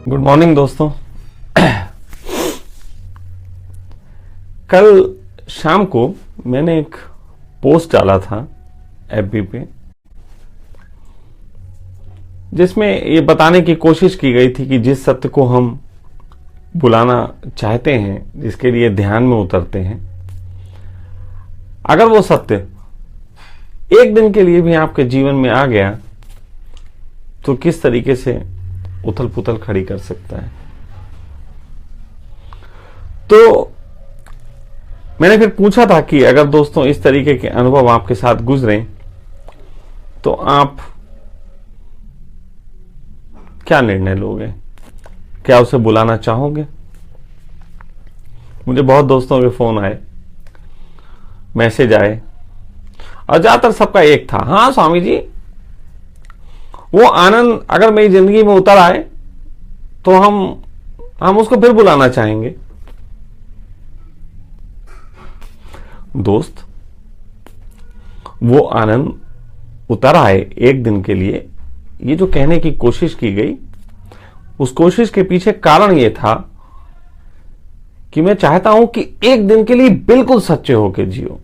Good morning दोस्तों। कल शाम को मैंने एक पोस्ट डाला था एफबी पे, जिसमें ये बताने की कोशिश की गई थी कि जिस सत्य को हम बुलाना चाहते हैं, जिसके लिए ध्यान में उतरते हैं, अगर वो सत्य एक दिन के लिए भी आपके जीवन में आ गया तो किस तरीके से उथल पुथल खड़ी कर सकता है। तो मैंने फिर पूछा था कि अगर दोस्तों इस तरीके के अनुभव आपके साथ गुजरे तो आप क्या निर्णय लोगे, क्या उसे बुलाना चाहोगे। मुझे बहुत दोस्तों के फोन आए, मैसेज आए, और ज्यादातर सबका एक था, हाँ स्वामी जी, वो आनंद अगर मेरी जिंदगी में उतर आए तो हम उसको फिर बुलाना चाहेंगे। दोस्त, वो आनंद उतर आए एक दिन के लिए, ये जो कहने की कोशिश की गई, उस कोशिश के पीछे कारण ये था कि मैं चाहता हूं कि एक दिन के लिए बिल्कुल सच्चे होकर जियो।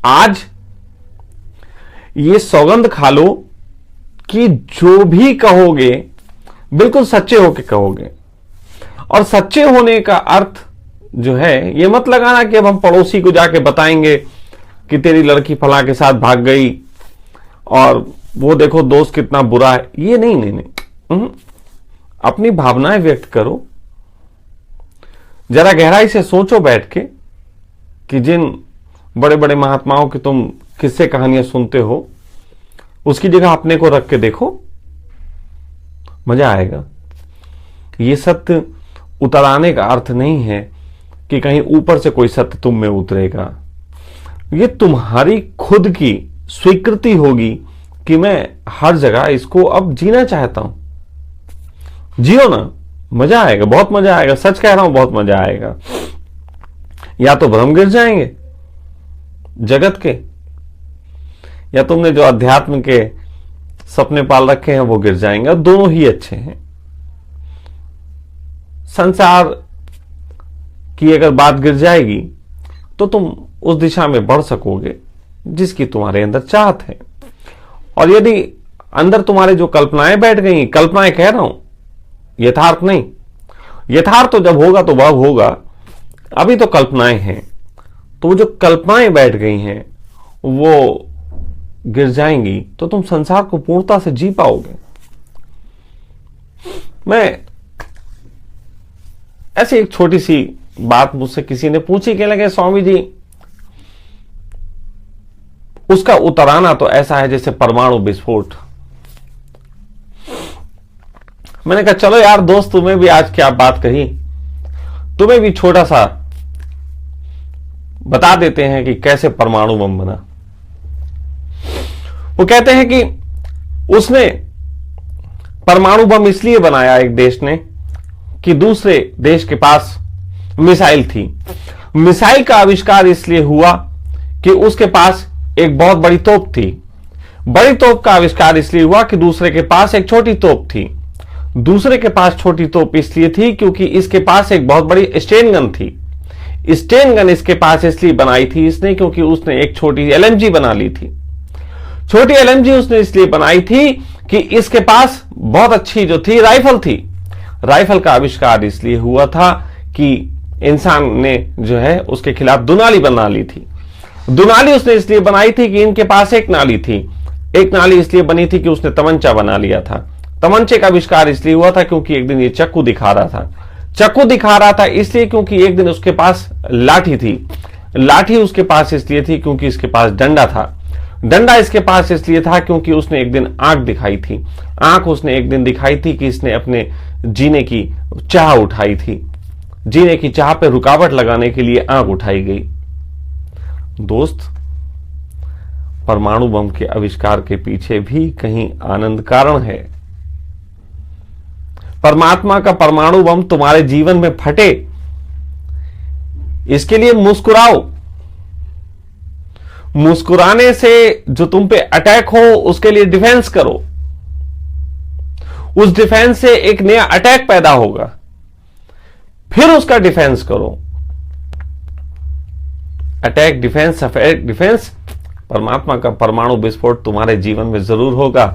आज ये सौगंध खा लो कि जो भी कहोगे बिल्कुल सच्चे होके कहोगे। और सच्चे होने का अर्थ जो है, ये मत लगाना कि अब हम पड़ोसी को जाके बताएंगे कि तेरी लड़की फला के साथ भाग गई और वो देखो दोस्त कितना बुरा है। ये नहीं। अपनी भावनाएं व्यक्त करो, जरा गहराई से सोचो बैठ के कि जिन बड़े बड़े महात्माओं की तुम किस्से कहानियां सुनते हो, उसकी जगह अपने को रख के देखो, मजा आएगा। ये सत्य उतराने का अर्थ नहीं है कि कहीं ऊपर से कोई सत्य तुम में उतरेगा। ये तुम्हारी खुद की स्वीकृति होगी कि मैं हर जगह इसको अब जीना चाहता हूं। जियो ना, मजा आएगा, बहुत मजा आएगा। सच कह रहा हूं, बहुत मजा आएगा। या तो भ्रम गिर जाएंगे जगत के, या तुमने जो अध्यात्म के सपने पाल रखे हैं वो गिर जाएंगे, और दोनों ही अच्छे हैं। संसार की अगर बात गिर जाएगी तो तुम उस दिशा में बढ़ सकोगे जिसकी तुम्हारे अंदर चाहत है। और यदि अंदर तुम्हारे जो कल्पनाएं बैठ गई, कल्पनाएं कह रहा हूं, यथार्थ नहीं, यथार्थ तो जब होगा तो वह होगा, अभी तो कल्पनाएं हैं, तो वो जो कल्पनाएं बैठ गई हैं वो गिर जाएंगी तो तुम संसार को पूर्णता से जी पाओगे। मैं ऐसी एक छोटी सी बात मुझसे किसी ने पूछी, कहने लगे स्वामी जी, उसका उतराना तो ऐसा है जैसे परमाणु विस्फोट। मैंने कहा चलो यार दोस्त, तुम्हें भी आज क्या बात कही, तुम्हें भी छोटा सा बता देते हैं कि कैसे परमाणु बम बना। वो कहते हैं कि उसने परमाणु बम इसलिए बनाया एक देश ने कि दूसरे देश के पास मिसाइल थी। मिसाइल का आविष्कार इसलिए हुआ कि उसके पास एक बहुत बड़ी तोप थी। बड़ी तोप का आविष्कार इसलिए हुआ कि दूसरे के पास एक छोटी तोप थी। दूसरे के पास छोटी तोप इसलिए थी क्योंकि इसके पास एक बहुत बड़ी स्टेन गन थी। स्टेन गन इसके पास इसलिए बनाई थी इसने क्योंकि उसने एक छोटी एलएमजी बना ली थी। छोटी एलएमजी उसने इसलिए बनाई थी कि इसके पास बहुत अच्छी जो थी राइफल थी। राइफल का आविष्कार इसलिए हुआ था कि इंसान ने जो है उसके खिलाफ दुनाली बना ली थी। दुनाली उसने इसलिए बनाई थी कि इनके पास एक नाली थी। एक नाली इसलिए बनी थी कि उसने तमंचा बना लिया था। तमंचे का आविष्कार इसलिए हुआ था क्योंकि एक दिन ये चक्कू दिखा रहा था। चक्कू दिखा रहा था इसलिए क्योंकि एक दिन उसके पास लाठी थी। लाठी उसके पास इसलिए थी क्योंकि इसके पास डंडा था। डंडा इसके पास इसलिए था क्योंकि उसने एक दिन आंख दिखाई थी। आंख उसने एक दिन दिखाई थी कि इसने अपने जीने की चाह उठाई थी। जीने की चाह पे रुकावट लगाने के लिए आंख उठाई गई। दोस्त, परमाणु बम के आविष्कार के पीछे भी कहीं आनंद कारण है। परमात्मा का परमाणु बम तुम्हारे जीवन में फटे, इसके लिए मुस्कुराओ। मुस्कुराने से जो तुम पे अटैक हो उसके लिए डिफेंस करो। उस डिफेंस से एक नया अटैक पैदा होगा, फिर उसका डिफेंस करो। Attack defence attack defence. परमात्मा का परमाणु विस्फोट तुम्हारे जीवन में जरूर होगा।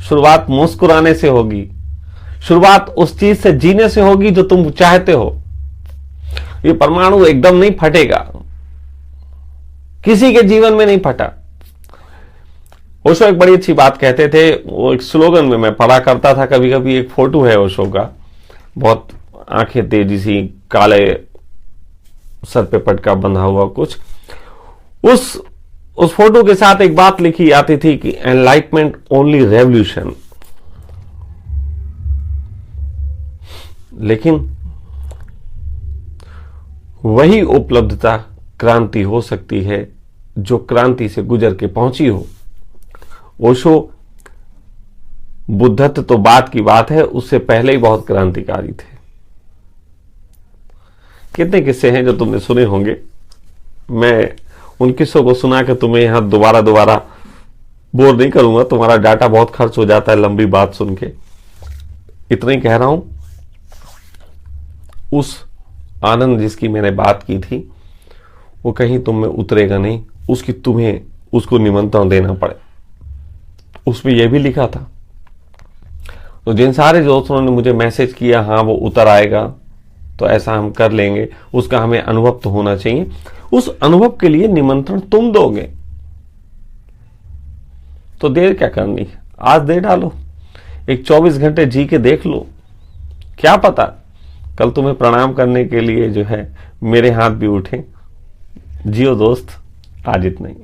शुरुआत मुस्कुराने से होगी, शुरुआत उस चीज से जीने से होगी जो तुम चाहते हो। ये परमाणु एकदम नहीं फटेगा, किसी के जीवन में नहीं फटा। ओशो एक बड़ी अच्छी बात कहते थे, वो एक स्लोगन में मैं पढ़ा करता था कभी कभी। एक फोटो है ओशो का, बहुत आंखें तेजी सी, काले सर पे पटका बंधा हुआ कुछ। उस फोटो के साथ एक बात लिखी आती थी कि एनलाइटमेंट ओनली रेवोल्यूशन। लेकिन वही उपलब्धता क्रांति हो सकती है जो क्रांति से गुजर के पहुंची हो। ओशो बुद्धत्व तो बात की बात है, उससे पहले ही बहुत क्रांतिकारी थे। कितने किस्से हैं जो तुमने सुने होंगे, मैं उन किस्सों को सुना के तुम्हें यहां दोबारा बोर नहीं करूंगा, तुम्हारा डाटा बहुत खर्च हो जाता है लंबी बात सुन के। इतना ही कह रहा हूं, उस आनंद जिसकी मैंने बात की थी वो कहीं तुम में उतरेगा नहीं, उसकी तुम्हें उसको निमंत्रण देना पड़े। उसमें यह भी लिखा था। तो जिन सारे दोस्तों ने मुझे मैसेज किया हाँ वो उतर आएगा, तो ऐसा हम कर लेंगे, उसका हमें अनुभव तो होना चाहिए। उस अनुभव के लिए निमंत्रण तुम दोगे, तो देर क्या करनी है, आज दे डालो। एक 24 घंटे जी के देख लो, क्या पता कल तुम्हें प्रणाम करने के लिए जो है मेरे हाथ भी उठे। जियो दोस्त, आज इतना ही।